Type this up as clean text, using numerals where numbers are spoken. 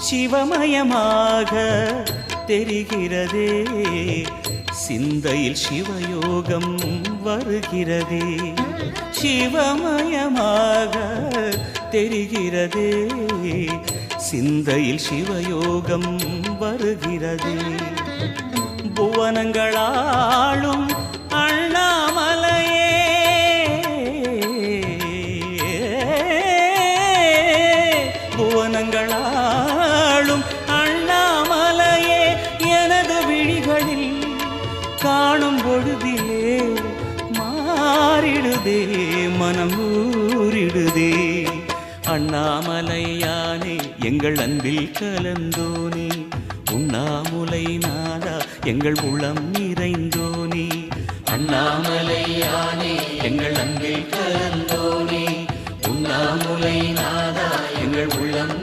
சிவமயமாக தெரிகிறதே, சிந்தையில் சிவயோகம் வருகிறதே. சிவமயமாக தெரிகிறதே, சிந்தையில் சிவயோகம் வருகிறதே. புவனங்களாளும் அண்ணாமலையே, புவனங்களாளும் அண்ணாமலையே, எனது விழிகளில் காணும் பொழுதிலே மாறிடுதே, மனம் ஊறிடுதே. அண்ணாமலையானே எங்கள் அன்பில் கலந்தோனே, உண்ணாமுலை நாதா எங்கள் உளம் நிறைந்தோனே. அண்ணாமலையானே எங்கள் அன்பில் கலந்தோனே, உண்ணாமுலை நாதா எங்கள் உள்ளம்